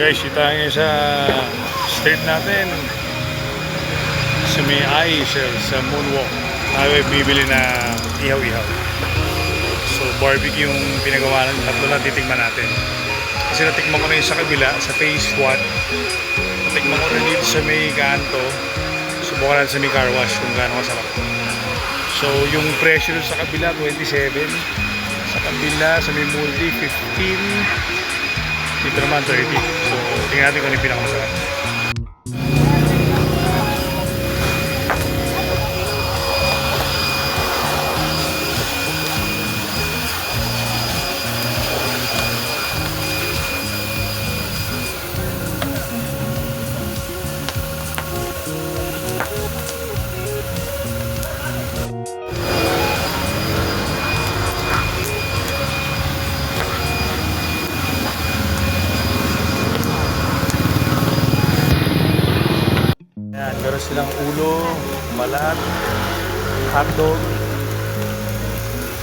Guys, dito tayo sa street natin sa may Aisel, sa Moonwalk. Tayo bibili na ihaw-ihaw. So barbecue yung pinagawa ng tatlo na titikman natin. Kasi natikman ko na yung sa kabila, sa phase 1. Natikman ko rin dito sa may kanto. Subukan natin sa may car wash kung gaano kasarap. So yung presyo sa kabila 27, sa kabila sa may multi 15, dito naman 30. So tingnan natin kung ano yung pinakamasarap. Yan, meron silang ulo, balat, hotdog,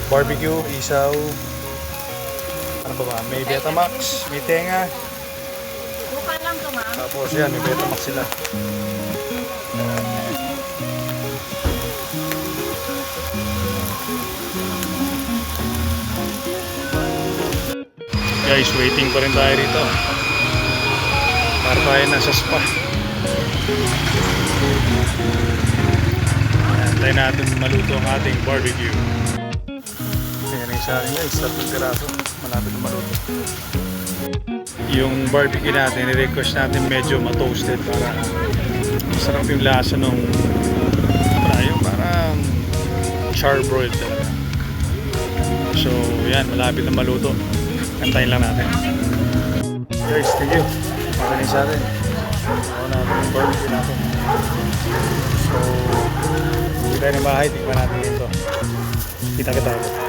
barbecue, isaw, ano ba ba? May Betamax, may tenga. Buka lang to, ma'am. Tapos yan, may Betamax sila. Guys, waiting pa rin tayo rito. Para tayo nasa spa. Antayin natin maluto ang ating barbecue. Ayan yung sa akin guys, 3 piraso. Malapit na maluto. Yung barbecue natin, i-request natin medyo ma-toasted para masarap yung lasa nung yung parang charbroiled talaga. So yan, malapit na maluto. Antayin lang natin. Guys, thank you. Maraming sa atin. Ako natin yung barbecue natin. So, hindi tayo ng bahay, tignan natin ito. Kita-kita ako.